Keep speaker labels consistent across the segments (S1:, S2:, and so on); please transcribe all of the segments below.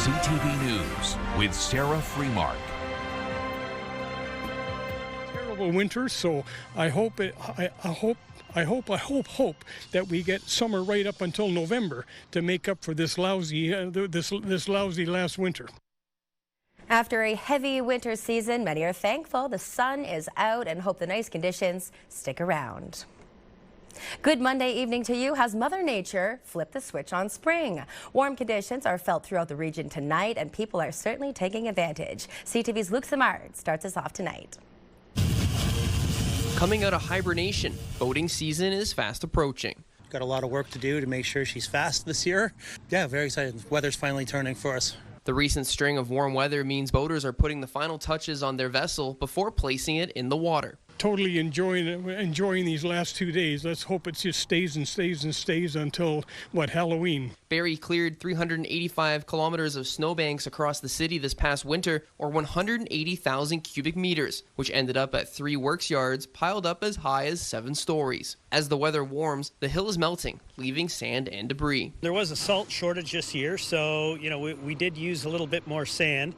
S1: CTV News with Sarah Freemark.
S2: Terrible winter, so I hope that we get summer right up until November to make up for this lousy this lousy last winter.
S3: After a heavy winter season, many are thankful the sun is out and hope the nice conditions stick around. Good Monday evening to you. Has Mother Nature flipped the switch on spring? Warm conditions are felt throughout the region tonight, and people are certainly taking advantage. CTV's Luke Samard starts us off tonight.
S4: Coming out of hibernation, boating season is fast approaching.
S5: Got a lot of work to do to make sure she's fast this year. Yeah, very excited. Weather's finally turning for us.
S4: The recent string of warm weather means boaters are putting the final touches on their vessel before placing it in the water.
S2: Totally enjoying these last 2 days. Let's hope it just stays and stays and stays until, Halloween.
S4: Barrie cleared 385 kilometers of snowbanks across the city this past winter, or 180,000 cubic meters, which ended up at 3 works yards piled up as high as 7 stories. As the weather warms, the hill is melting, leaving sand and debris.
S6: There was a salt shortage this year, so we did use a little bit more sand.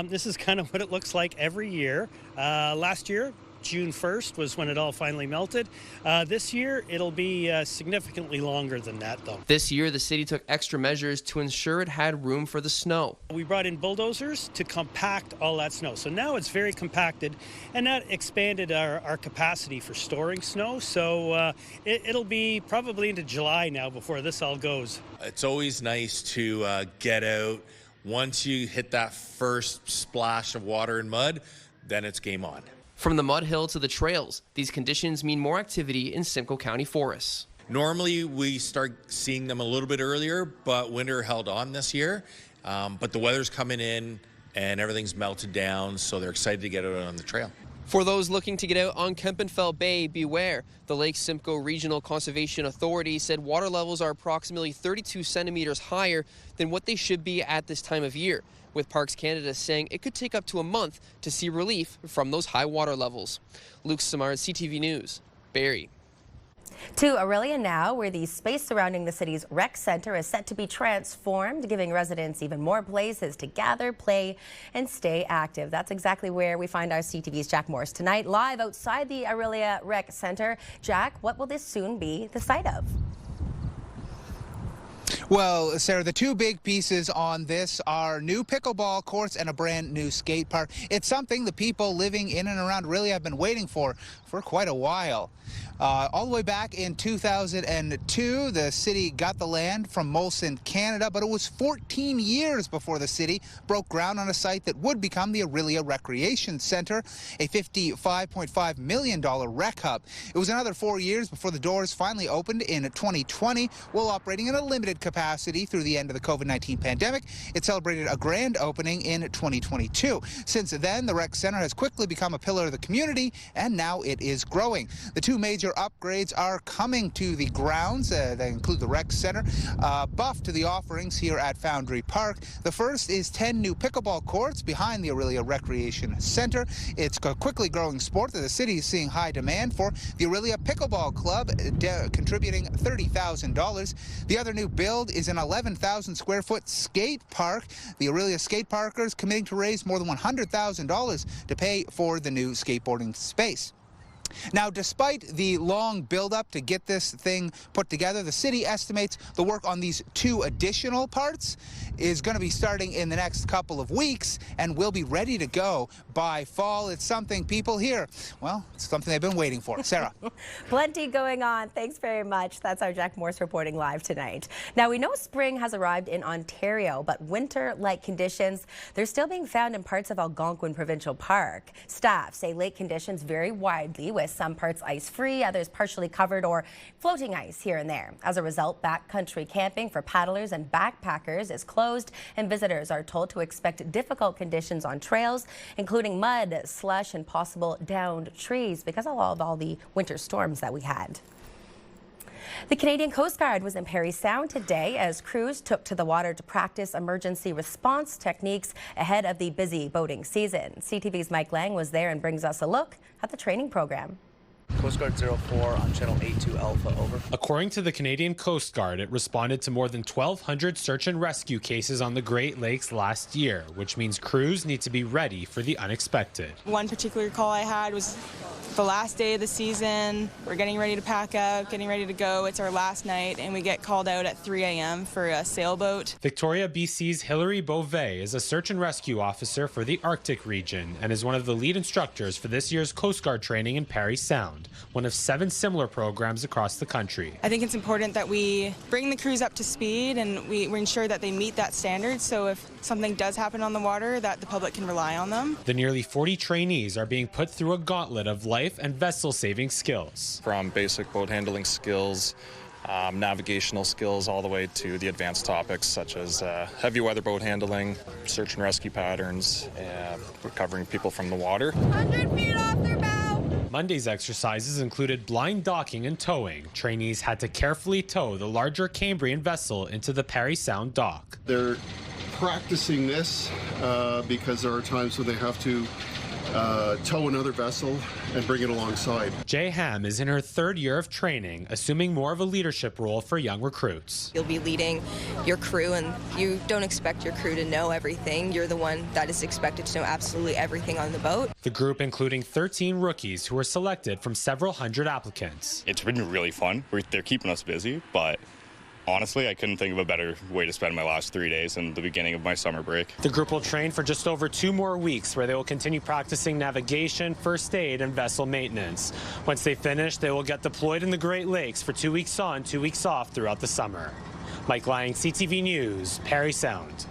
S6: This is kind of what it looks like every year. Last year, June 1st was when it all finally melted. This year, it'll be significantly longer than that, though.
S4: This year, the city took extra measures to ensure it had room for the snow.
S6: We brought in bulldozers to compact all that snow. So now it's very compacted, and that expanded our capacity for storing snow. So it'll be probably into July now before this all goes.
S7: It's always nice to get out. Once you hit that first splash of water and mud, then it's game on.
S4: From the mud hill to the trails, these conditions mean more activity in Simcoe County forests.
S7: Normally we start seeing them a little bit earlier, but winter held on this year. But the weather's coming in and everything's melted down, so they're excited to get out on the trail.
S4: For those looking to get out on Kempenfeld Bay, beware. The Lake Simcoe Regional Conservation Authority said water levels are approximately 32 centimeters higher than what they should be at this time of year, with Parks Canada saying it could take up to a month to see relief from those high water levels. Luke Samard, CTV News, Barrie.
S3: To Orillia now, where the space surrounding the city's rec center is set to be transformed, giving residents even more places to gather, play, and stay active. That's exactly where we find our CTV's Jack Morris tonight, live outside the Orillia Rec Center. Jack, what will this soon be the site of?
S8: Well, Sarah, the two big pieces on this are new pickleball courts and a brand new skate park. It's something the people living in and around Orillia have been waiting for quite a while. All the way back in 2002, the city got the land from Molson Canada, but it was 14 years before the city broke ground on a site that would become the Orillia Recreation Center, a $55.5 million rec hub. It was another 4 years before the doors finally opened in 2020, while operating in a limited capacity through the end of the COVID-19 pandemic. It celebrated a grand opening in 2022. Since then, the rec center has quickly become a pillar of the community, and now it is growing. The two major upgrades are coming to the grounds. They include the rec center, buff to the offerings here at Foundry Park. The first is 10 new pickleball courts behind the Orillia Recreation Center. It's a quickly growing sport that the city is seeing high demand for. The Orillia Pickleball Club contributing $30,000. The other new build is an 11,000 square foot skate park. The Orillia skate parkers committing to raise more than $100,000 to pay for the new skateboarding space. Now, despite the long build-up to get this thing put together, the city estimates the work on these two additional parts is going to be starting in the next couple of weeks and will be ready to go by fall. It's something people here, well, it's something they've been waiting for. Sarah.
S3: Plenty going on. Thanks very much. That's our Jack Morse reporting live tonight. Now, we know spring has arrived in Ontario, but winter-like conditions, they're still being found in parts of Algonquin Provincial Park. Staff say lake conditions vary widely, with some parts ice-free, others partially covered or floating ice here and there. As a result, backcountry camping for paddlers and backpackers is closed, and visitors are told to expect difficult conditions on trails, including mud, slush, and possible downed trees because of all the winter storms that we had. The Canadian Coast Guard was in Parry Sound today as crews took to the water to practice emergency response techniques ahead of the busy boating season. CTV's Mike Lang was there and brings us a look at the training program.
S9: Coast Guard 04 on channel 82 Alpha, over.
S10: According to the Canadian Coast Guard, it responded to more than 1,200 search and rescue cases on the Great Lakes last year, which means crews need to be ready for the unexpected.
S11: One particular call I had was the last day of the season. We're getting ready to pack up, getting ready to go. It's our last night, and we get called out at 3 a.m. for a sailboat.
S10: Victoria, BC's Hilary Beauvais is a search and rescue officer for the Arctic region and is one of the lead instructors for this year's Coast Guard training in Parry Sound, one of 7 similar programs across the country.
S11: I think it's important that we bring the crews up to speed and we ensure that they meet that standard, so if something does happen on the water, that the public can rely on them.
S10: The nearly 40 trainees are being put through a gauntlet of life and vessel-saving skills.
S12: From basic boat handling skills, navigational skills, all the way to the advanced topics such as heavy weather boat handling, search and rescue patterns, recovering people from the water.
S11: 100 feet off their bow.
S10: Monday's exercises included blind docking and towing. Trainees had to carefully tow the larger Cambrian vessel into the Parry Sound dock.
S13: They're practicing this because there are times when they have to tow another vessel and bring it alongside.
S10: Jay Ham is in her 3rd year of training, assuming more of a leadership role for young recruits.
S14: You'll be leading your crew, and you don't expect your crew to know everything. You're the one that is expected to know absolutely everything on the boat.
S10: The group including 13 rookies who were selected from several hundred applicants.
S15: It's been really fun. They're keeping us busy, but honestly, I couldn't think of a better way to spend my last 3 days and the beginning of my summer break.
S10: The group will train for just over 2 more weeks, where they will continue practicing navigation, first aid, and vessel maintenance. Once they finish, they will get deployed in the Great Lakes for 2 weeks on, 2 weeks off throughout the summer. Mike Lang, CTV News, Parry Sound.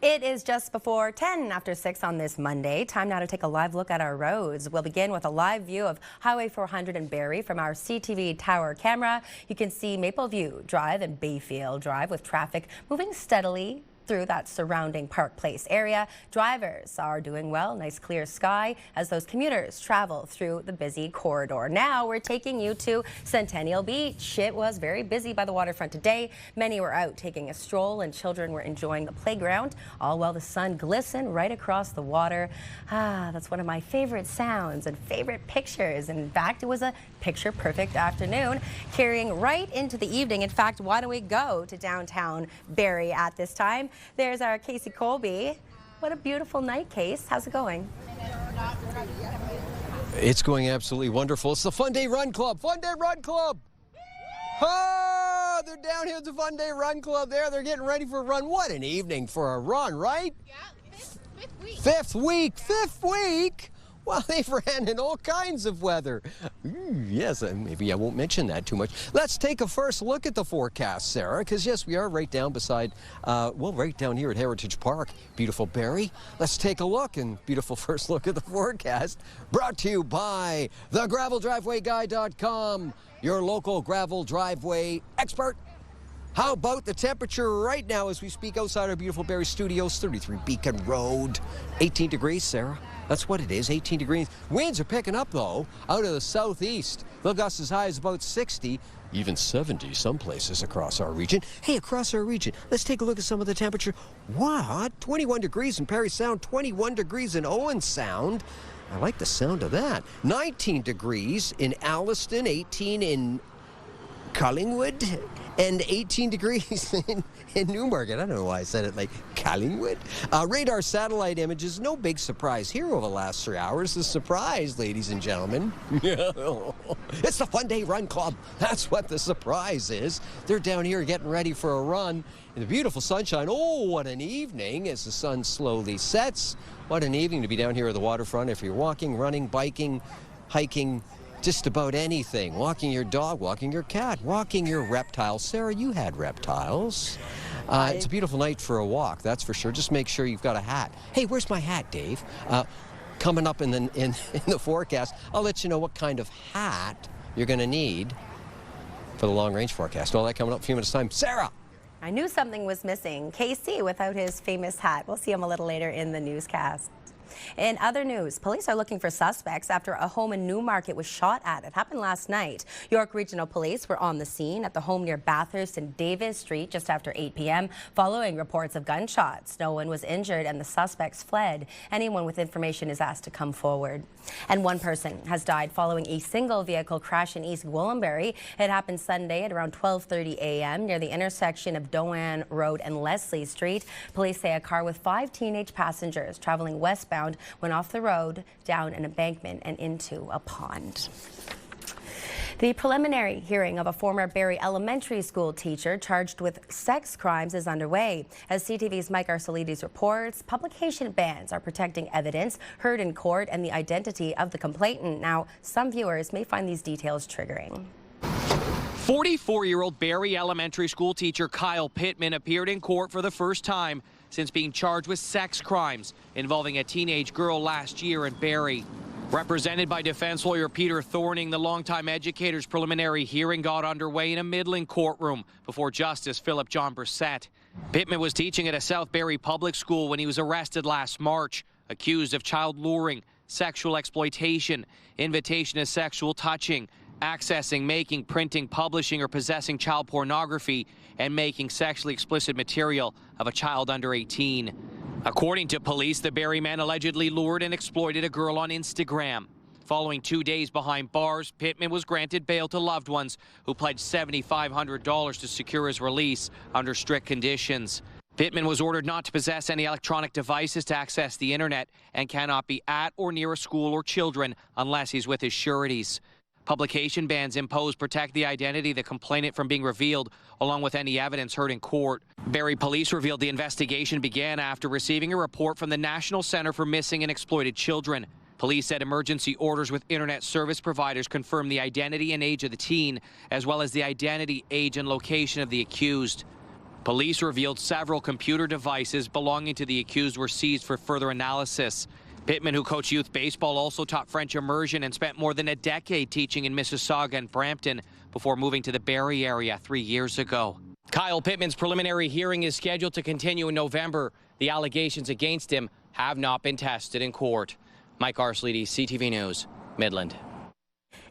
S3: It is just before 10 after 6 on this Monday. Time now to take a live look at our roads. We'll begin with a live view of Highway 400 in Barrie from our CTV tower camera. You can see Mapleview Drive and Bayfield Drive with traffic moving steadily through that surrounding Park Place area. Drivers are doing well, nice clear sky as those commuters travel through the busy corridor. Now we're taking you to Centennial Beach. It was very busy by the waterfront today. Many were out taking a stroll and children were enjoying the playground, all while the sun glistened right across the water. That's one of my favorite sounds and favorite pictures. In fact, it was a picture-perfect afternoon carrying right into the evening. In fact, why don't we go to downtown Barrie at this time? There's our Casey Colby. What a beautiful night, Case. How's it going?
S16: It's going absolutely wonderful. It's the Fun Day Run Club. Fun Day Run Club. Oh, they're down here at the Fun Day Run Club there. They're getting ready for a run. What an evening for a run, right?
S17: Yeah, fifth week.
S16: Fifth week? Well, they've ran in all kinds of weather. Yes, maybe I won't mention that too much. Let's take a first look at the forecast, Sarah, because yes, we are right down beside, right down here at Heritage Park, beautiful Barrie. Let's take a look and beautiful first look at the forecast, brought to you by thegraveldrivewayguy.com, your local gravel driveway expert. How about the temperature right now as we speak outside our beautiful Barrie studios, 33 Beacon Road, 18 degrees, Sarah. That's what it is, 18 degrees. Winds are picking up, though, out of the southeast. They'll gust as high as about 60, even 70 some places across our region. Hey, across our region, let's take a look at some of the temperature. What? 21 degrees in Parry Sound, 21 degrees in Owen Sound. I like the sound of that. 19 degrees in Alliston, 18 in Collingwood, and 18 degrees in Newmarket. I don't know why I said it like Collingwood. Radar satellite images, no big surprise here over the last 3 hours. The surprise, ladies and gentlemen. It's the Fun Day Run Club. That's what the surprise is. They're down here getting ready for a run in the beautiful sunshine. Oh, what an evening as the sun slowly sets. What an evening to be down here at the waterfront. If you're walking, running, biking, hiking, just about anything. Walking your dog, walking your cat, walking your reptiles. Sarah, you had reptiles. It's a beautiful night for a walk, that's for sure. Just make sure you've got a hat. Hey, where's my hat, Dave? Coming up in the forecast, I'll let you know what kind of hat you're going to need for the long-range forecast. All that coming up in a few minutes' time. Sarah!
S3: I knew something was missing. KC without his famous hat. We'll see him a little later in the newscast. In other news, police are looking for suspects after a home in Newmarket was shot at. It happened last night. York Regional Police were on the scene at the home near Bathurst and Davis Street just after 8 p.m. following reports of gunshots. No one was injured and the suspects fled. Anyone with information is asked to come forward. And one person has died following a single vehicle crash in East Gwillimbury. It happened Sunday at around 12:30 a.m. near the intersection of Doane Road and Leslie Street. Police say a car with 5 teenage passengers traveling westbound went off the road, down an embankment and into a pond. The preliminary hearing of a former Barrie Elementary School teacher charged with sex crimes is underway. As CTV's Mike Arcelides reports, publication bans are protecting evidence heard in court and the identity of the complainant. Now, some viewers may find these details triggering.
S17: 44-year-old Barrie Elementary School teacher Kyle Pittman appeared in court for the first time since being charged with sex crimes involving a teenage girl last year in Barrie. Represented by defense lawyer Peter Thorning, the longtime educator's preliminary hearing got underway in a Midland courtroom before Justice Philip John Brissett. Pittman was teaching at a South Barrie public school when he was arrested last March, accused of child luring, sexual exploitation, invitation to sexual touching, accessing, making, printing, publishing, or possessing child pornography, and making sexually explicit material of a child under 18. According to police, the Barrie man allegedly lured and exploited a girl on Instagram. Following 2 days behind bars, Pittman was granted bail to loved ones who pledged $7,500 to secure his release under strict conditions. Pittman was ordered not to possess any electronic devices to access the internet and cannot be at or near a school or children unless he's with his sureties. Publication bans imposed protect the identity of the complainant from being revealed, along with any evidence heard in court. Barrie police revealed the investigation began after receiving a report from the National Center for Missing and Exploited Children. Police said emergency orders with internet service providers confirmed the identity and age of the teen, as well as the identity, age, and location of the accused. Police revealed several computer devices belonging to the accused were seized for further analysis. Pittman, who coached youth baseball, also taught French immersion and spent more than a decade teaching in Mississauga and Brampton before moving to the Barrie area 3 years ago. Kyle Pittman's preliminary hearing is scheduled to continue in November. The allegations against him have not been tested in court. Mike Arcelides, CTV News, Midland.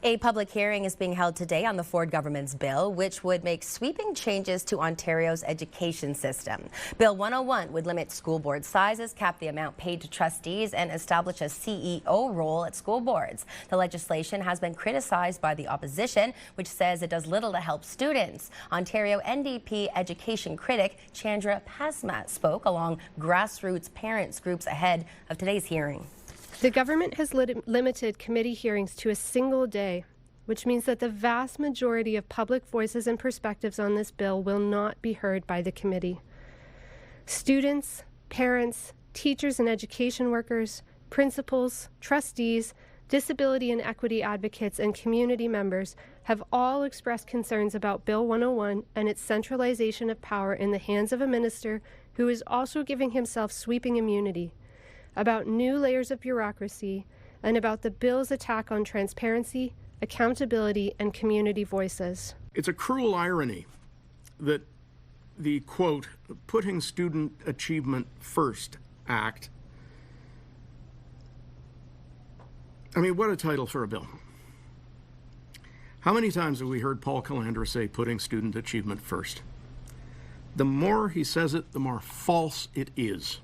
S3: A public hearing is being held today on the Ford government's bill, which would make sweeping changes to Ontario's education system. Bill 101 would limit school board sizes, cap the amount paid to trustees, and establish a CEO role at school boards. The legislation has been criticized by the opposition, which says it does little to help students. Ontario NDP education critic Chandra Pasma spoke along grassroots parents groups ahead of today's hearing.
S18: The government has limited committee hearings to a single day, which means that the vast majority of public voices and perspectives on this bill will not be heard by the committee. Students, parents, teachers and education workers, principals, trustees, disability and equity advocates, and community members have all expressed concerns about Bill 101 and its centralization of power in the hands of a minister who is also giving himself sweeping immunity, about new layers of bureaucracy, and about the bill's attack on transparency, accountability, and community voices.
S19: It's a cruel irony that the, quote, Putting Student Achievement First Act, I mean, what a title for a bill. How many times have we heard Paul Calandra say putting student achievement first? The more he says it, the more false it is.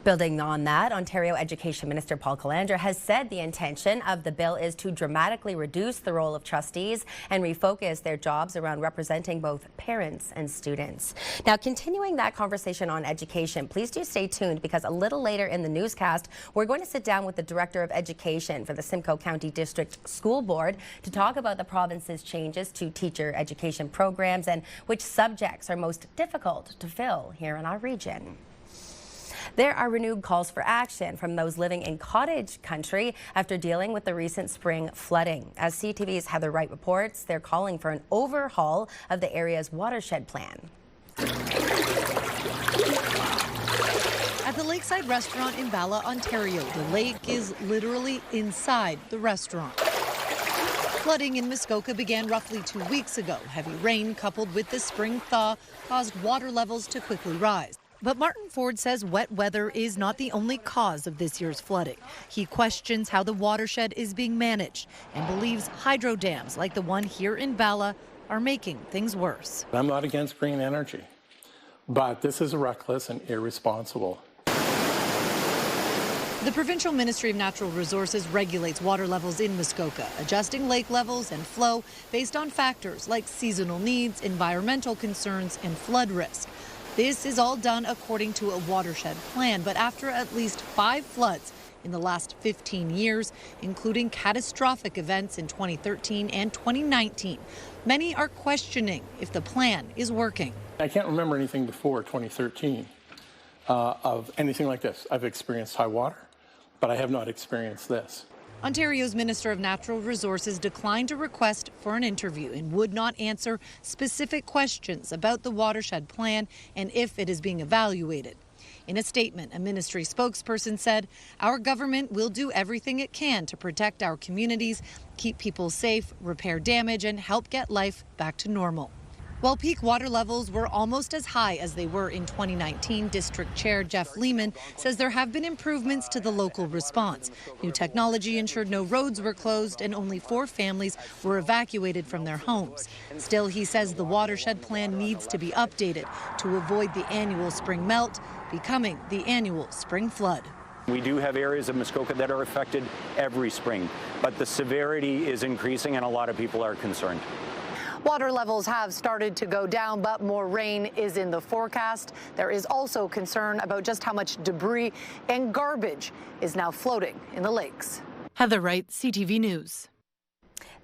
S3: Building on that, Ontario Education Minister Paul Calandra has said the intention of the bill is to dramatically reduce the role of trustees and refocus their jobs around representing both parents and students. Now, continuing that conversation on education, please do stay tuned because a little later in the newscast, we're going to sit down with the Director of Education for the Simcoe County District School Board to talk about the province's changes to teacher education programs and which subjects are most difficult to fill here in our region. There are renewed calls for action from those living in cottage country after dealing with the recent spring flooding. As CTV's Heather Wright reports, they're calling for an overhaul of the area's watershed plan.
S20: At the Lakeside Restaurant in Bala, Ontario, the lake is literally inside the restaurant. Flooding in Muskoka began roughly 2 weeks ago. Heavy rain coupled with the spring thaw caused water levels to quickly rise. But Martin Ford says wet weather is not the only cause of this year's flooding. He questions how the watershed is being managed and believes hydro dams like the one here in Bala are making things worse.
S19: I'm not against green energy, but this is reckless and irresponsible.
S20: The Provincial Ministry of Natural Resources regulates water levels in Muskoka, adjusting lake levels and flow based on factors like seasonal needs, environmental concerns, and flood risk. This is all done according to a watershed plan, but after at least 5 floods in the last 15 years, including catastrophic events in 2013 and 2019, many are questioning if the plan is working.
S19: I can't remember anything before 2013 of anything like this. I've experienced high water, but I have not experienced this.
S20: Ontario's Minister of Natural Resources declined a request for an interview and would not answer specific questions about the watershed plan and if it is being evaluated. In a statement, a ministry spokesperson said, "Our government will do everything it can to protect our communities, keep people safe, repair damage, and help get life back to normal." While peak water levels were almost as high as they were in 2019, District Chair Jeff Lehman says there have been improvements to the local response. New technology ensured no roads were closed and only 4 families were evacuated from their homes. Still, he says the watershed plan needs to be updated to avoid the annual spring melt becoming the annual spring flood.
S21: We do have areas of Muskoka that are affected every spring, but the severity is increasing and a lot of people are concerned.
S20: Water levels have started to go down, but more rain is in the forecast. There is also concern about just how much debris and garbage is now floating in the lakes. Heather Wright, CTV News.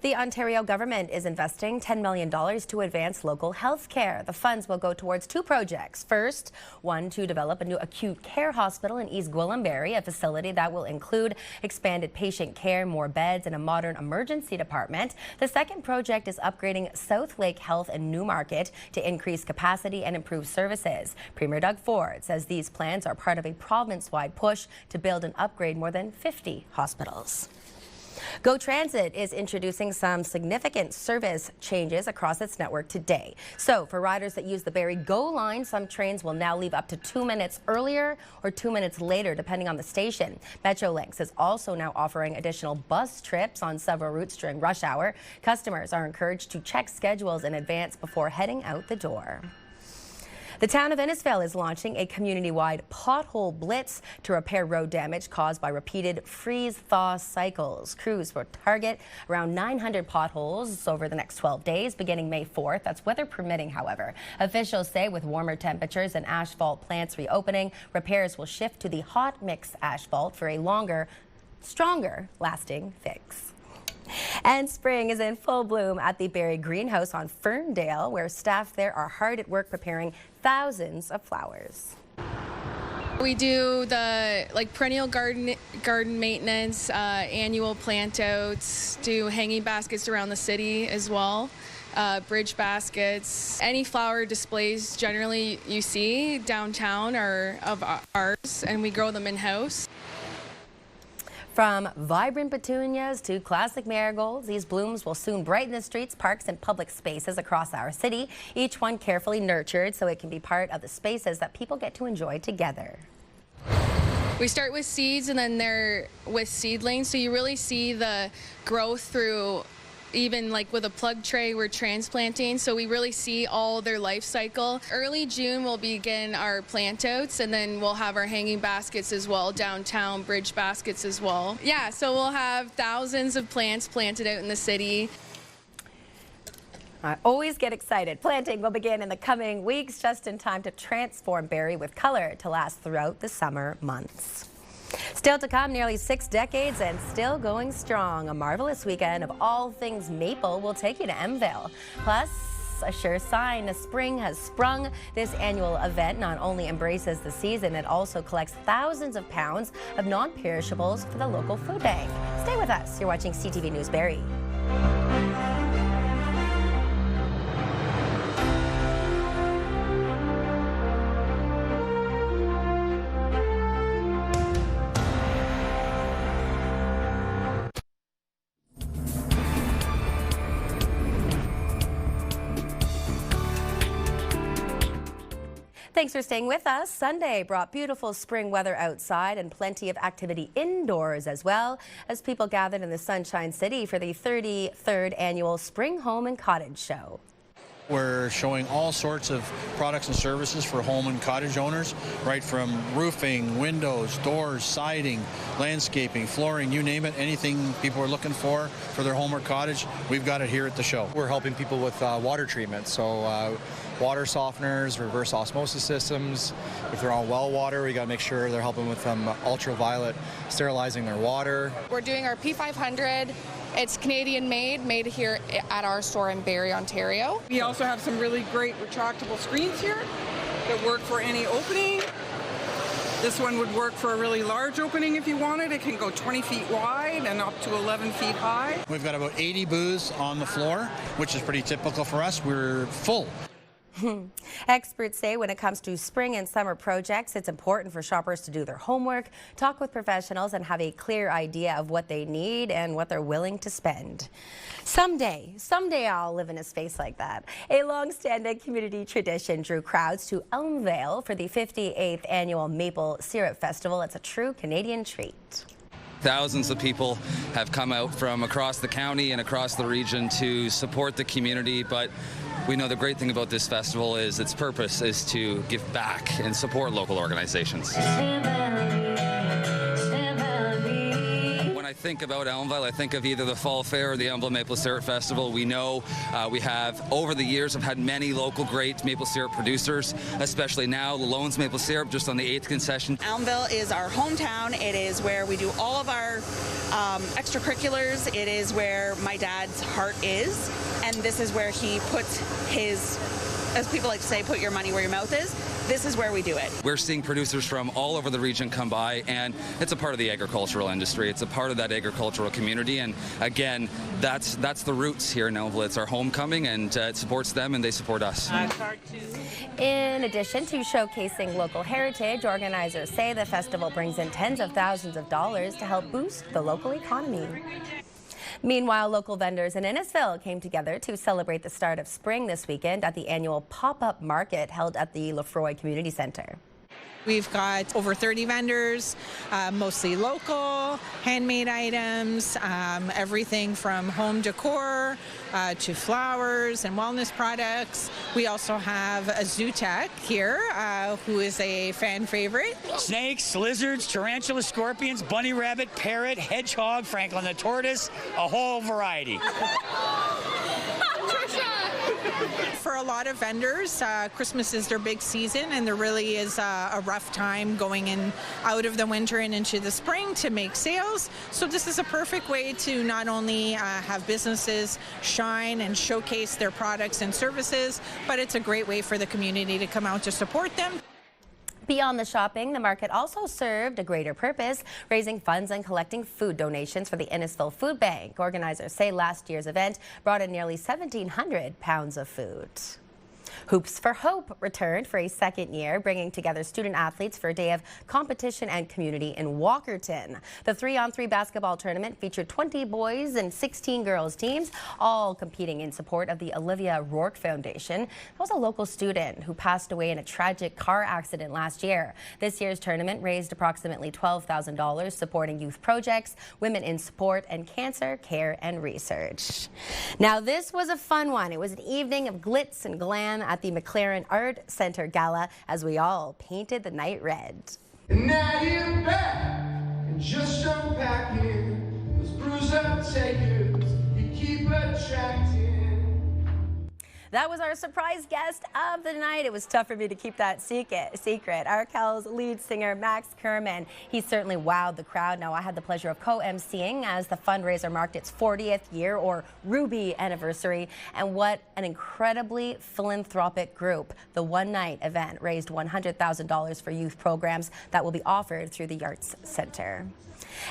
S3: The Ontario government is investing $10 million to advance local health care. The funds will go towards 2 projects. First, one to develop a new acute care hospital in East Gwillimbury, a facility that will include expanded patient care, more beds, and a modern emergency department. The second project is upgrading South Lake Health in Newmarket to increase capacity and improve services. Premier Doug Ford says these plans are part of a province-wide push to build and upgrade more than 50 hospitals. GO Transit is introducing some significant service changes across its network today. So for riders that use the Barrie GO line, some trains will now leave up to 2 minutes earlier or 2 minutes later, depending on the station. Metrolinx is also now offering additional bus trips on several routes during rush hour. Customers are encouraged to check schedules in advance before heading out the door. The town of Innisfail is launching a community-wide pothole blitz to repair road damage caused by repeated freeze-thaw cycles. Crews will target around 900 potholes over the next 12 days, beginning May 4th. That's weather permitting, however. Officials say with warmer temperatures and asphalt plants reopening, repairs will shift to the hot mix asphalt for a longer, stronger lasting fix. And spring is in full bloom at the Barrie Greenhouse on Ferndale, where staff there are hard at work preparing thousands of flowers.
S11: We do the perennial garden maintenance, annual plant outs, do hanging baskets around the city as well, bridge baskets. Any flower displays generally you see downtown are of ours, and we grow them in-house.
S3: From vibrant petunias to classic marigolds, these blooms will soon brighten the streets, parks, and public spaces across our city, each one carefully nurtured so it can be part of the spaces that people get to enjoy together.
S11: We start with seeds and then they're with seedlings, so you really see the growth through. Even with a plug tray, we're transplanting, so we really see all their life cycle. Early June, we'll begin our plant outs, and then we'll have our hanging baskets as well, downtown bridge baskets as well. Yeah, so we'll have thousands of plants planted out in the city.
S3: I always get excited. Planting will begin in the coming weeks, just in time to transform Barrie with color to last throughout the summer months. Still to come, nearly 6 decades and still going strong. A marvelous weekend of all things maple will take you to Mville. Plus, a sure sign a spring has sprung. This annual event not only embraces the season, it also collects thousands of pounds of non-perishables for the local food bank. Stay with us. You're watching CTV News Barrie. Thanks for staying with us. Sunday brought beautiful spring weather outside and plenty of activity indoors as well as people gathered in the Sunshine City for the 33rd annual Spring Home and Cottage Show.
S1: We're showing all sorts of products and services for home and cottage owners, right from roofing, windows, doors, siding, landscaping, flooring, you name it, anything people are looking for their home or cottage, we've got it here at the show.
S9: We're helping people with water treatment, so water softeners, reverse osmosis systems. If they're on well water, we got to make sure they're helping with ultraviolet sterilizing their water.
S22: We're doing our P500. It's Canadian made here at our store in Barrie, Ontario.
S23: We also have some really great retractable screens here that work for any opening. This one would work for a really large opening if you wanted. It can go 20 feet wide and up to 11 feet high.
S1: We've got about 80 booths on the floor, which is pretty typical for us. We're full.
S3: Experts say when it comes to spring and summer projects, it's important for shoppers to do their homework, talk with professionals, and have a clear idea of what they need and what they're willing to spend. Someday I'll live in a space like that. A long-standing community tradition drew crowds to Elmvale for the 58th annual Maple Syrup Festival. It's a true Canadian treat.
S24: Thousands of people have come out from across the county and across the region to support the community, but we know the great thing about this festival is its purpose is to give back and support local organizations. When I think about Elmvale, I think of either the Fall Fair or the Elmvale Maple Syrup Festival. We know we have, over the years, have had many local great maple syrup producers, especially now, Lalonde's Maple Syrup, just on the 8th concession.
S25: Elmvale is our hometown. It is where we do all of our extracurriculars. It is where my dad's heart is, and this is where he puts his, as people like to say, put your money where your mouth is. This is where we do it.
S24: We're seeing producers from all over the region come by, and it's a part of the agricultural industry. It's a part of that agricultural community, and again, that's the roots here in Elmvale. It's our homecoming, and it supports them, and they support us.
S3: In addition to showcasing local heritage, organizers say the festival brings in tens of thousands of dollars to help boost the local economy. Meanwhile, local vendors in Innisfil came together to celebrate the start of spring this weekend at the annual pop-up market held at the Lefroy Community Centre.
S26: We've got over 30 vendors, mostly local, handmade items, everything from home decor to flowers and wellness products. We also have a zoo tech here, who is a fan favorite.
S27: Snakes, lizards, tarantulas, scorpions, bunny rabbit, parrot, hedgehog, Franklin the tortoise, a whole variety.
S26: For a lot of vendors, Christmas is their big season, and there really is a rough time going in out of the winter and into the spring to make sales. So this is a perfect way to not only have businesses shine and showcase their products and services, but it's a great way for the community to come out to support them.
S3: Beyond the shopping, the market also served a greater purpose, raising funds and collecting food donations for the Innisfil Food Bank. Organizers say last year's event brought in nearly 1,700 pounds of food. Hoops for Hope returned for a second year, bringing together student athletes for a day of competition and community in Walkerton. The 3-on-3 basketball tournament featured 20 boys and 16 girls teams, all competing in support of the Olivia Rourke Foundation. That was a local student who passed away in a tragic car accident last year. This year's tournament raised approximately $12,000, supporting youth projects, women in sport, and cancer care and research. Now, this was a fun one. It was an evening of glitz and glam at the McLaren Art Center Gala as we all painted the night red.
S28: And now you're back and just unpacking those bruised up takers you keep attracting.
S3: That was our surprise guest of the night. It was tough for me to keep that secret. Arkel's lead singer, Max Kerman. He certainly wowed the crowd. Now, I had the pleasure of co-emceeing as the fundraiser marked its 40th year, or Ruby anniversary. And what an incredibly philanthropic group. The one-night event raised $100,000 for youth programs that will be offered through the Arts Center.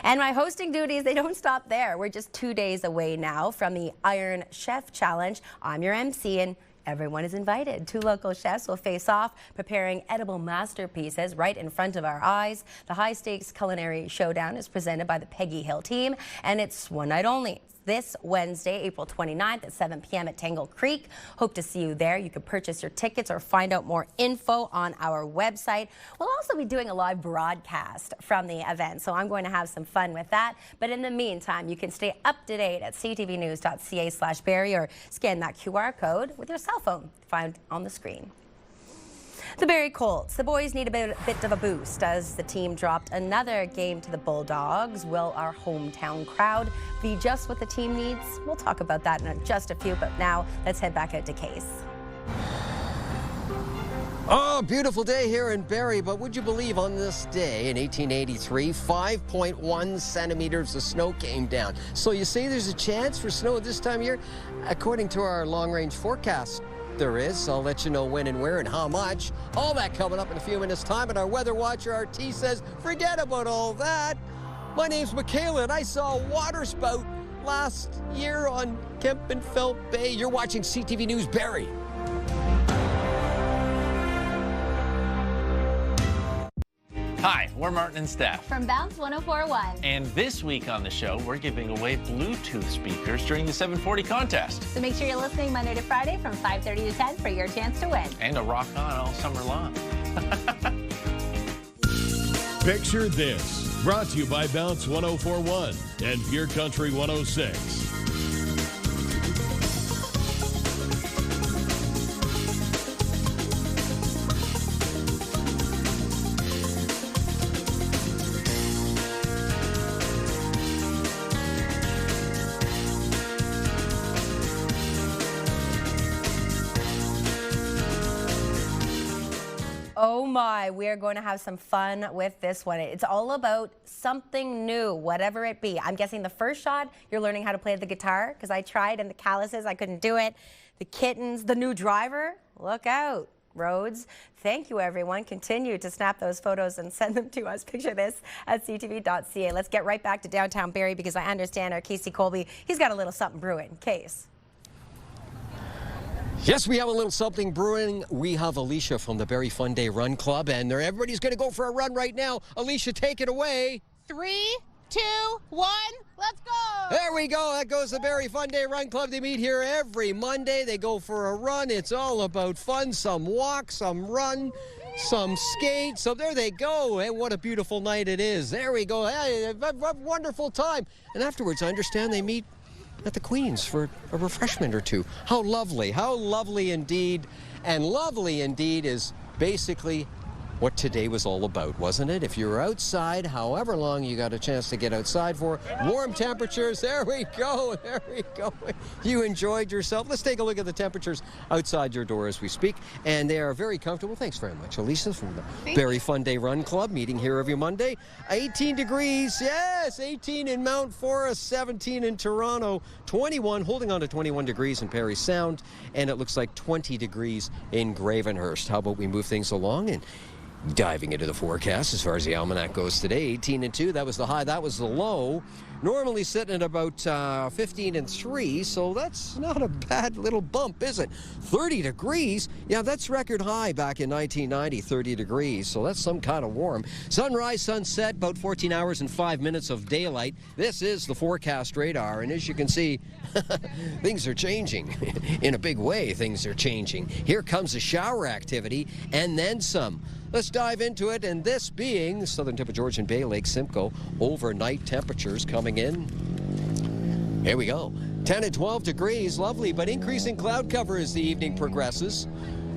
S3: And my hosting duties, they don't stop there. We're just 2 days away now from the Iron Chef Challenge. I'm your MC, and everyone is invited. 2 local chefs will face off, preparing edible masterpieces right in front of our eyes. The high-stakes culinary showdown is presented by the Peggy Hill team, and it's one night only. this Wednesday, April 29th at 7 p.m. at Tangle Creek. Hope to see you there. You can purchase your tickets or find out more info on our website. We'll also be doing a live broadcast from the event, so I'm going to have some fun with that. But in the meantime, you can stay up to date at ctvnews.ca/Barrie or scan that QR code with your cell phone found on the screen. The Barrie Colts. The boys need a bit of a boost as the team dropped another game to the Bulldogs. Will our hometown crowd be just what the team needs? We'll talk about that in just a few, but now let's head back out to Case.
S16: Oh, beautiful day here in Barrie, but would you believe on this day in 1883, 5.1 centimeters of snow came down. So you say there's a chance for snow at this time of year? According to our long-range forecast, there is. I'll let you know when and where and how much. All that coming up in a few minutes' time. And our weather watcher, RT, says, forget about all that. My name's Michaela, and I saw a water spout last year on Kempenfelt Bay. You're watching CTV News Barrie.
S2: Hi, we're Martin and Steph
S4: from Bounce 104.1.
S2: And this week on the show, we're giving away Bluetooth speakers during the 740 contest.
S4: So make sure you're listening Monday to Friday from 5:30 to 10 for your chance to win.
S2: And to rock on all summer long.
S5: Picture this, brought to you by Bounce 104.1 and Pure Country 106.
S3: Oh my, we are going to have some fun with this one. It's all about something new, whatever it be. I'm guessing the first shot, you're learning how to play the guitar, because I tried, and the calluses, I couldn't do it. The kittens, the new driver, look out. Roads. Thank you, everyone. Continue to snap those photos and send them to us. Picture this at ctv.ca. Let's get right back to downtown Barrie, because I understand our Casey Colby, he's got a little something brewing. Case.
S16: Yes, we have a little something brewing. We have Alicia from the Barrie Fun Day Run Club, and everybody's going to go for a run right now. Alicia, take it away.
S6: 3, 2, 1, let's go!
S16: There we go. That goes the Barrie Fun Day Run Club. They meet here every Monday. They go for a run. It's all about fun. Some walk, some run, some skate. So there they go. And what a beautiful night it is. There we go. Hey, a wonderful time. And afterwards, I understand they meet at the Queen's for a refreshment or two. How lovely indeed. And lovely indeed is basically what today was all about, wasn't it? If you were outside, however long you got a chance to get outside for, warm temperatures, there we go. You enjoyed yourself. Let's take a look at the temperatures outside your door as we speak, and they are very comfortable. Thanks very much, Alicia, from the Barrie Fun Day Run Club, meeting here every Monday. 18 degrees, yes, 18 in Mount Forest, 17 in Toronto, 21, holding on to 21 degrees in Parry Sound, and it looks like 20 degrees in Gravenhurst. How about we move things along and diving into the forecast as far as the almanac goes today. 18 and 2, that was the high, that was the low. Normally sitting at about 15 and 3, so that's not a bad little bump, is it? 30 degrees, yeah, that's record high back in 1990, 30 degrees, so that's some kind of warm. Sunrise, sunset, about 14 hours and 5 minutes of daylight. This is the forecast radar, and as you can see, things are changing. In a big way, things are changing. Here comes the shower activity, and then some. Let's dive into it, and this being the southern tip of Georgian Bay, Lake Simcoe, overnight temperatures coming in. Here we go. 10 and 12 degrees, lovely, but increasing cloud cover as the evening progresses.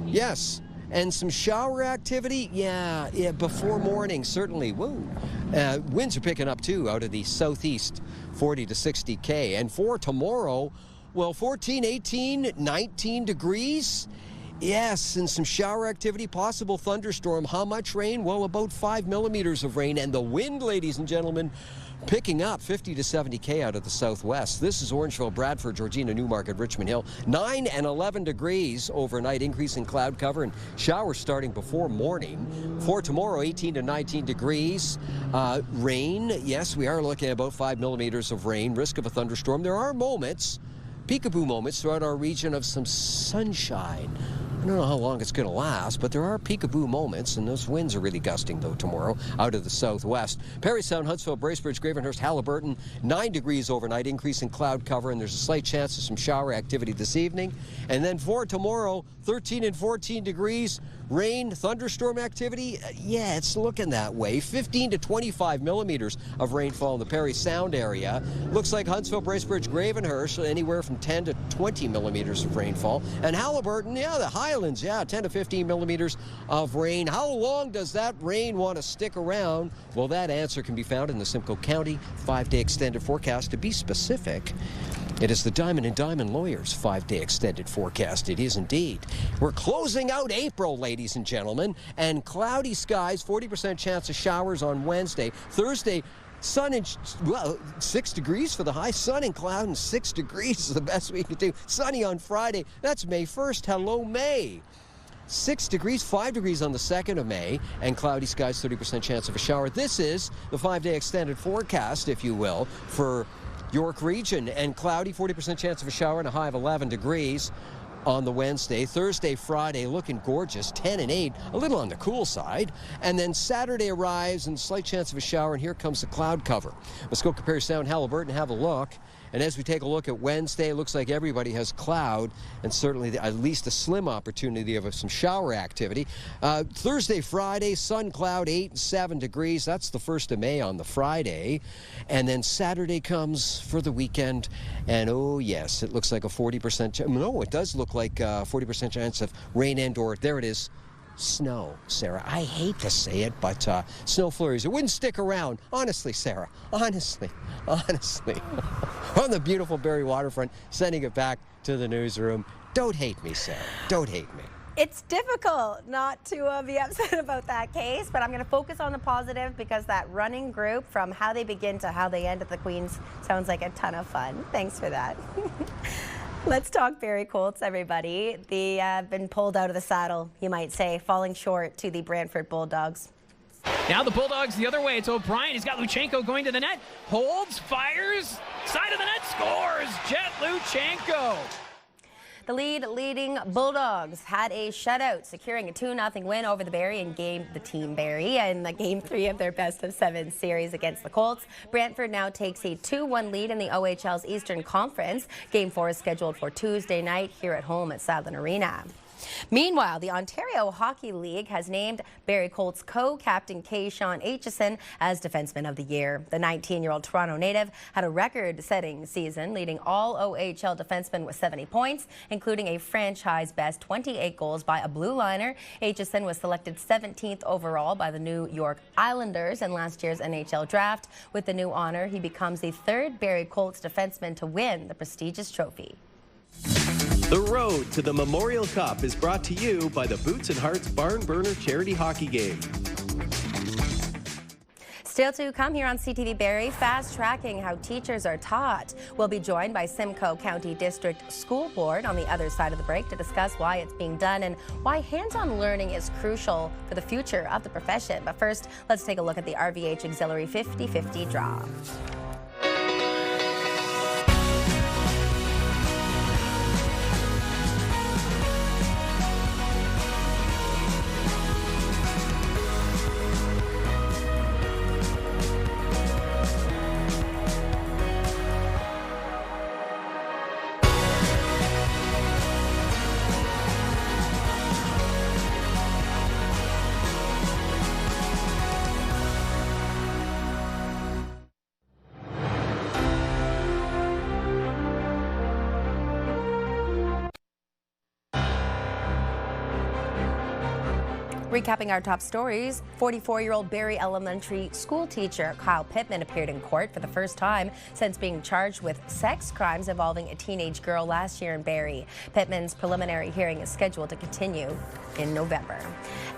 S16: Yes, and some shower activity, yeah, before morning, certainly. Woo. Winds are picking up, too, out of the southeast, 40 to 60 K. And for tomorrow, well, 14, 18, 19 degrees. Yes, and some shower activity, possible thunderstorm. How much rain? Well, about 5 millimeters of rain. And the wind, ladies and gentlemen, picking up 50 to 70 K out of the southwest. This is Orangeville, Bradford, Georgina, Newmarket, Richmond Hill. 9 and 11 degrees overnight, increasing cloud cover and showers starting before morning. For tomorrow, 18 to 19 degrees. Rain, yes, we are looking at about 5 millimeters of rain. Risk of a thunderstorm. There are moments, peekaboo moments throughout our region of some sunshine. I don't know how long it's going to last, but there are peekaboo moments, and those winds are really gusting, though, tomorrow out of the southwest. Parry Sound, Huntsville, Bracebridge, Gravenhurst, Halliburton, 9 degrees overnight, increase in cloud cover, and there's a slight chance of some shower activity this evening. And then for tomorrow, 13 and 14 degrees, rain, thunderstorm activity. Yeah, it's looking that way. 15 to 25 millimeters of rainfall in the Parry Sound area. Looks like Huntsville, Bracebridge, Gravenhurst, anywhere from 10 to 20 millimeters of rainfall. And Halliburton, yeah, the Highlands, yeah, 10 to 15 millimeters of rain. How long does that rain want to stick around? Well, that answer can be found in the Simcoe County 5-day extended forecast. To be specific, it is the Diamond and Diamond Lawyers 5-day extended forecast. It is indeed. We're closing out April, ladies and gentlemen, and cloudy skies, 40% chance of showers on Wednesday. Thursday, sun and, 6 degrees for the high. Sun and cloud and 6 degrees is the best we can do. Sunny on Friday. That's May 1st. Hello, May. 6 degrees, 5 degrees on the 2nd of May, and cloudy skies, 30% chance of a shower. This is the 5-day extended forecast, if you will, for York region, and cloudy, 40% chance of a shower and a high of 11 degrees on the Wednesday. Thursday, Friday, looking gorgeous, 10 and 8, a little on the cool side. And then Saturday arrives and slight chance of a shower, and here comes the cloud cover. Muskoka, Parry Sound, Halliburton, have a look. And as we take a look at Wednesday, it looks like everybody has cloud and certainly at least a slim opportunity of some shower activity. Thursday, Friday, sun, cloud, 8 and 7 degrees. That's the 1st of May on the Friday. And then Saturday comes for the weekend. And oh, yes, it looks like a 40%. No, it does look like a 40% chance of rain and or, there it is, snow, Sarah. I hate to say it, but snow flurries. It wouldn't stick around. Honestly, Sarah. Honestly. On the beautiful Barrie waterfront, sending it back to the newsroom. Don't hate me, Sarah. Don't hate me.
S3: It's difficult not to be upset about that case, but I'm going to focus on the positive because that running group from how they begin to how they end at the Queens sounds like a ton of fun. Thanks for that. Let's talk Barrie Colts, everybody. They have been pulled out of the saddle, you might say, falling short to the Brantford Bulldogs.
S7: Now the Bulldogs the other way. It's O'Brien. He's got Luchenko going to the net. Holds, fires, side of the net, scores. Jet Luchenko.
S3: The leading Bulldogs had a shutout, securing a 2-0 win over the Barrie and the Team Barrie in the Game 3 of their best-of-7 series against the Colts. Brantford now takes a 2-1 lead in the OHL's Eastern Conference. Game 4 is scheduled for Tuesday night here at home at Sadlon Arena. Meanwhile, the Ontario Hockey League has named Barrie Colts co-captain Sean Aitchison as Defenseman of the Year. The 19-year-old Toronto native had a record-setting season, leading all OHL defensemen with 70 points, including a franchise-best 28 goals by a blue liner. Aitchison was selected 17th overall by the New York Islanders in last year's NHL draft. With the new honor, he becomes the third Barrie Colts defenseman to win the prestigious trophy.
S8: The road to the Memorial Cup is brought to you by the Boots and Hearts Barn Burner Charity Hockey Game.
S3: Still to come here on CTV Barrie, fast-tracking how teachers are taught. We'll be joined by Simcoe County District School Board on the other side of the break to discuss why it's being done and why hands-on learning is crucial for the future of the profession. But first, let's take a look at the RVH Auxiliary 50-50 draw. Recapping our top stories, 44-year-old Barrie Elementary school teacher Kyle Pittman appeared in court for the first time since being charged with sex crimes involving a teenage girl last year in Barrie. Pittman's preliminary hearing is scheduled to continue in November.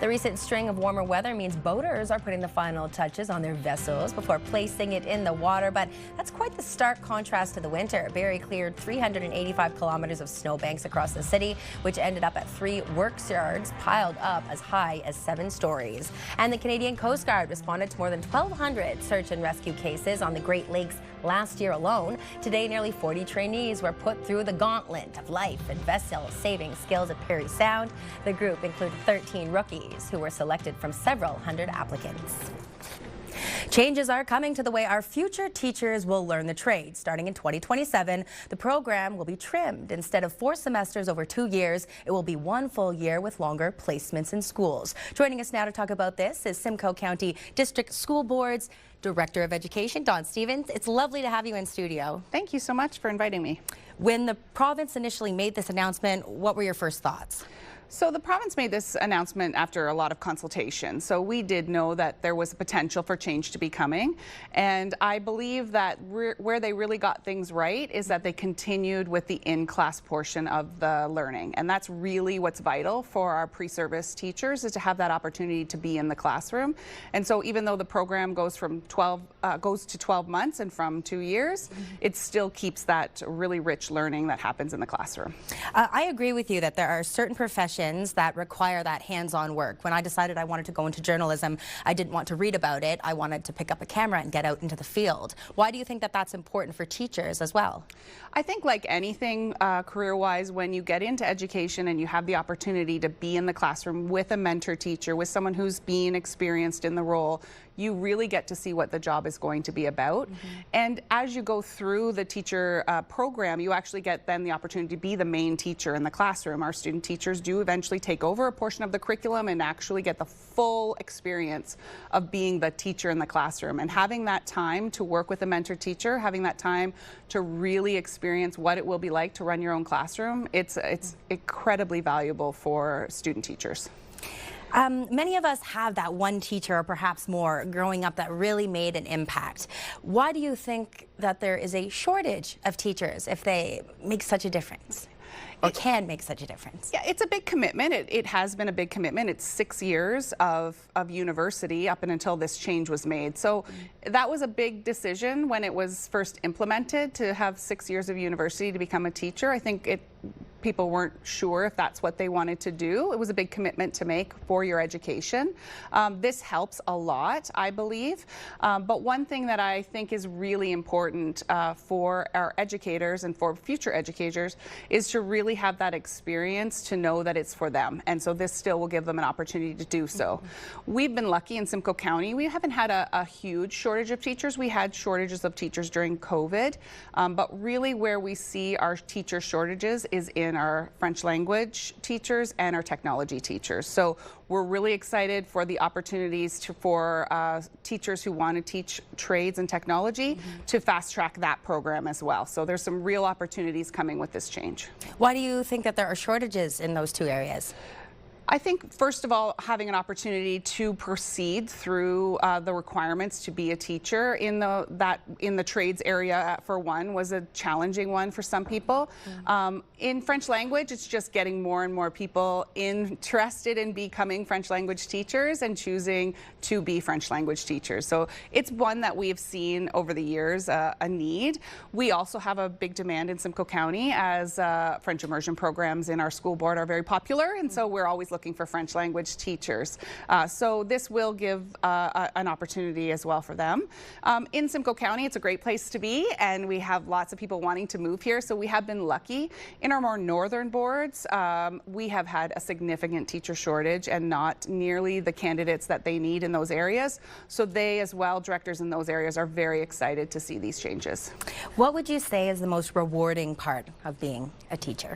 S3: The recent string of warmer weather means boaters are putting the final touches on their vessels before placing it in the water, but that's quite the stark contrast to the winter. Barrie cleared 385 kilometers of snowbanks across the city, which ended up at 3 works yards piled up as high as 7 stories. And the Canadian Coast Guard responded to more than 1,200 search and rescue cases on the Great Lakes last year alone. Today, nearly 40 trainees were put through the gauntlet of life and vessel-saving skills at Parry Sound. The group included 13 rookies who were selected from several hundred applicants. Changes are coming to the way our future teachers will learn the trade. Starting in 2027, the program will be trimmed. Instead of 4 semesters over 2 years, it will be 1 full year with longer placements in schools. Joining us now to talk about this is Simcoe County District School Board's Director of Education, Dawn Stevens. It's lovely to have you in studio.
S10: Thank you so much for inviting me.
S3: When the province initially made this announcement, what were your first thoughts?
S10: So the province made this announcement after a lot of consultation. So we did know that there was a potential for change to be coming. And I believe that where they really got things right is that they continued with the in-class portion of the learning. And that's really what's vital for our pre-service teachers, is to have that opportunity to be in the classroom. And so even though the program goes from 12 months and from 2 years, it still keeps that really rich learning that happens in the classroom.
S3: I agree with you that there are certain professions that require that hands-on work. When I decided I wanted to go into journalism, I didn't want to read about it. I wanted to pick up a camera and get out into the field. Why do you think that that's important for teachers as well?
S10: I think like anything career-wise, when you get into education and you have the opportunity to be in the classroom with a mentor teacher, with someone who's been experienced in the role, you really get to see what the job is going to be about. And as you go through the teacher program, you actually get then the opportunity to be the main teacher in the classroom. Our student teachers do eventually take over a portion of the curriculum and actually get the full experience of being the teacher in the classroom. And having that time to work with a mentor teacher, having that time to really experience what it will be like to run your own classroom, it's incredibly valuable for student teachers.
S3: Many of us have that one teacher or perhaps more growing up that really made an impact. Why do you think that there is a shortage of teachers if they make such a difference? Or can make such a difference?
S10: Yeah, it's a big commitment. It has been a big commitment. It's 6 years of university up and until this change was made. So that was a big decision when it was first implemented, to have 6 years of university to become a teacher. I think people weren't sure if that's what they wanted to do. It was a big commitment to make for your education. This helps a lot, I believe. But one thing that I think is really important for our educators and for future educators is to really have that experience to know that it's for them. And so this still will give them an opportunity to do so. We've been lucky in Simcoe County. We haven't had a huge shortage of teachers. We had shortages of teachers during COVID. But really where we see our teacher shortages is in our French language teachers and our technology teachers. So we're really excited for the opportunities for teachers who want to teach trades and technology to fast track that program as well. So there's some real opportunities coming with this change.
S3: Why do you think that there are shortages in those 2 areas?
S10: I think, first of all, having an opportunity to proceed through the requirements to be a teacher in the trades area, for one, was a challenging one for some people. In French language, it's just getting more and more people interested in becoming French language teachers and choosing to be French language teachers. So it's one that we have seen over the years, a need. We also have a big demand in Simcoe County, as French immersion programs in our school board are very popular, and so we're always looking for French language teachers. So this will give an opportunity as well for them. In Simcoe County, it's a great place to be, and we have lots of people wanting to move here, so we have been lucky. In our more northern boards, we have had a significant teacher shortage and not nearly the candidates that they need in those areas. So they as well, directors in those areas, are very excited to see these changes.
S3: What would you say is the most rewarding part of being a teacher?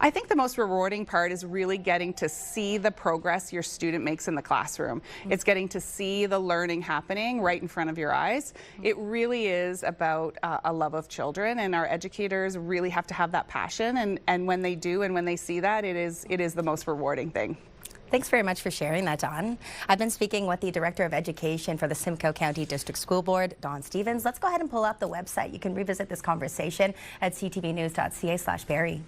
S10: I think the most rewarding part is really getting to see the progress your student makes in the classroom. It's getting to see the learning happening right in front of your eyes. It really is about a love of children, and our educators really have to have that passion, and when they do and when they see that, it is the most rewarding thing.
S3: Thanks very much for sharing that, Dawn. I've been speaking with the Director of Education for the Simcoe County District School Board, Dawn Stevens. Let's go ahead and pull up the website. You can revisit this conversation at ctvnews.ca/Barrie.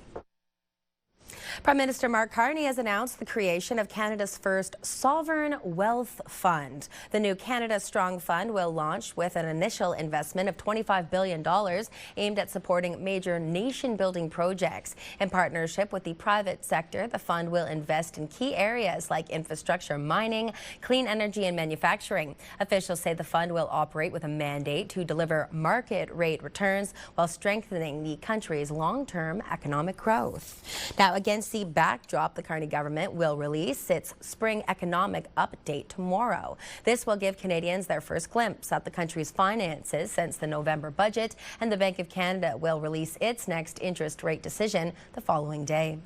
S3: Prime Minister Mark Carney has announced the creation of Canada's first sovereign wealth fund. The new Canada Strong Fund will launch with an initial investment of $25 billion aimed at supporting major nation-building projects. In partnership with the private sector, the fund will invest in key areas like infrastructure, mining, clean energy and manufacturing. Officials say the fund will operate with a mandate to deliver market rate returns while strengthening the country's long-term economic growth. Now, against the backdrop, the Carney government will release its spring economic update tomorrow. This will give Canadians their first glimpse at the country's finances since the November budget, and the Bank of Canada will release its next interest rate decision the following day.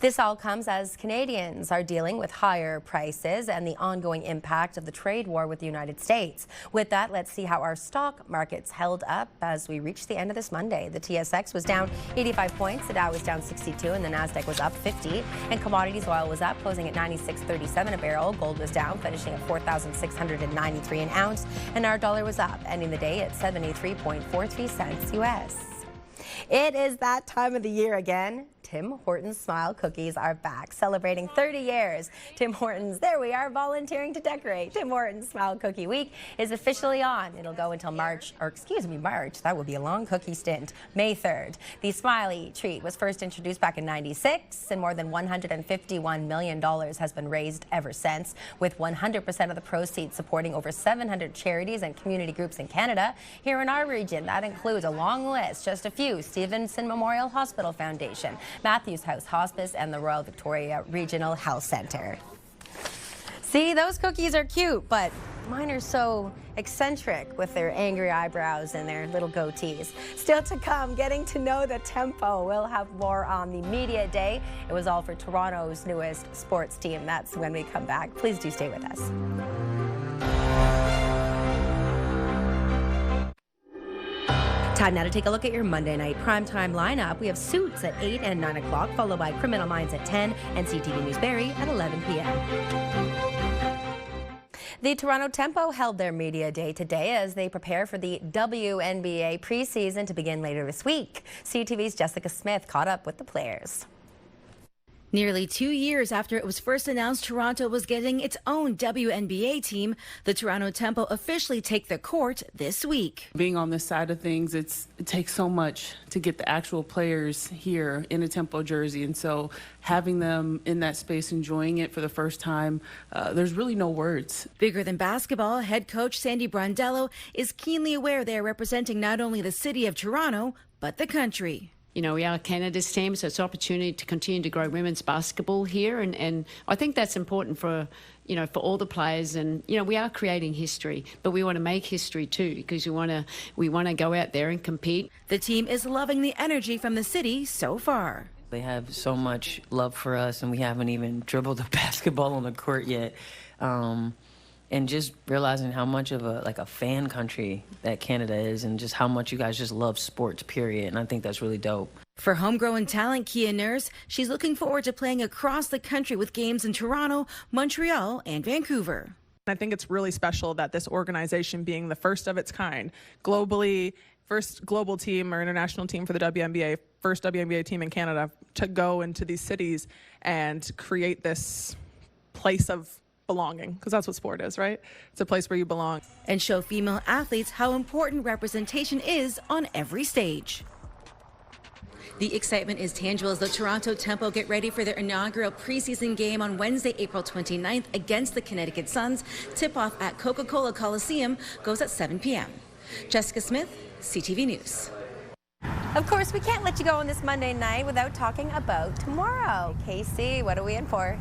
S3: This all comes as Canadians are dealing with higher prices and the ongoing impact of the trade war with the United States. With that, let's see how our stock markets held up as we reached the end of this Monday. The TSX was down 85 points, the Dow was down 62, and the Nasdaq was up 50. And commodities, oil was up, closing at $96.37 a barrel. Gold was down, finishing at $4,693 an ounce. And our dollar was up, ending the day at 73.43 cents US. It is that time of the year again. Tim Hortons Smile Cookies are back, celebrating 30 years. Tim Hortons, there we are, volunteering to decorate. Tim Hortons Smile Cookie Week is officially on. It'll go until March, that would be a long cookie stint, May 3rd. The Smiley treat was first introduced back in '96, and more than $151 million has been raised ever since, with 100% of the proceeds supporting over 700 charities and community groups in Canada. Here in our region, that includes a long list, just a few: Stevenson Memorial Hospital Foundation, Matthews House Hospice, and the Royal Victoria Regional Health Centre. See, those cookies are cute, but mine are so eccentric with their angry eyebrows and their little goatees. Still to come, getting to know the Tempo. We'll have more on the media day. It was all for Toronto's newest sports team. That's when we come back. Please do stay with us. Time now to take a look at your Monday night primetime lineup. We have Suits at 8 and 9 o'clock, followed by Criminal Minds at 10 and CTV News Barrie at 11 p.m. The Toronto Tempo held their media day today as they prepare for the WNBA preseason to begin later this week. CTV's Jessica Smith caught up with the players.
S12: Nearly 2 years after it was first announced Toronto was getting its own WNBA team, the Toronto Tempo officially take the court this week.
S13: Being on this side of things, it takes so much to get the actual players here in a Tempo jersey, and so having them in that space enjoying it for the first time, there's really no words.
S12: Bigger than basketball, head coach Sandy Brondello is keenly aware they are representing not only the city of Toronto, but the country.
S14: You know, we are Canada's team, so it's an opportunity to continue to grow women's basketball here. And I think that's important for, you know, for all the players. And, you know, we are creating history, but we want to make history too, because we want to go out there and compete.
S12: The team is loving the energy from the city so far.
S15: They have so much love for us, and we haven't even dribbled a basketball on the court yet. And just realizing how much of a fan country that Canada is, and just how much you guys just love sports, period. And I think that's really dope.
S12: For homegrown talent Kia Nurse, she's looking forward to playing across the country with games in Toronto, Montreal, and Vancouver.
S17: I think it's really special that this organization, being the first of its kind, globally, first global team or international team for the WNBA, first WNBA team in Canada, to go into these cities and create this place of belonging, because that's what sport is, right? It's a place where you belong.
S12: And show female athletes how important representation is on every stage. The excitement is tangible as the Toronto Tempo get ready for their inaugural preseason game on Wednesday, April 29th against the Connecticut Suns. Tip-off at Coca-Cola Coliseum goes at 7 p.m. Jessica Smith, CTV News.
S3: Of course, we can't let you go on this Monday night without talking about tomorrow. Casey, what are we in for?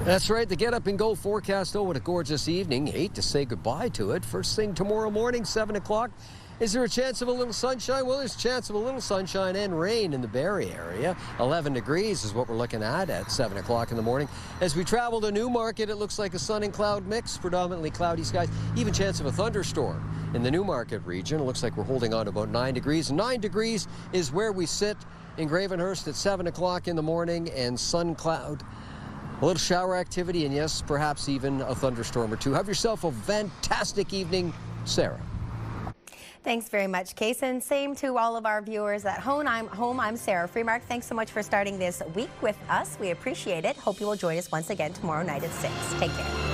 S16: That's right, the Get Up and Go forecast. Oh, what a gorgeous evening. Hate to say goodbye to it. First thing tomorrow morning, 7 o'clock. Is there a chance of a little sunshine? Well, there's a chance of a little sunshine and rain in the Barrie area. 11 degrees is what we're looking at 7 o'clock in the morning. As we travel to Newmarket, it looks like a sun and cloud mix, predominantly cloudy skies. Even chance of a thunderstorm in the Newmarket region. It looks like we're holding on to about 9 degrees. 9 degrees is where we sit in Gravenhurst at 7 o'clock in the morning, and sun cloud. A little shower activity, and yes, perhaps even a thunderstorm or two. Have yourself a fantastic evening, Sarah.
S3: Thanks very much, Case, and same to all of our viewers at home. I'm Sarah Freemark. Thanks so much for starting this week with us. We appreciate it. Hope you will join us once again tomorrow night at 6. Take care.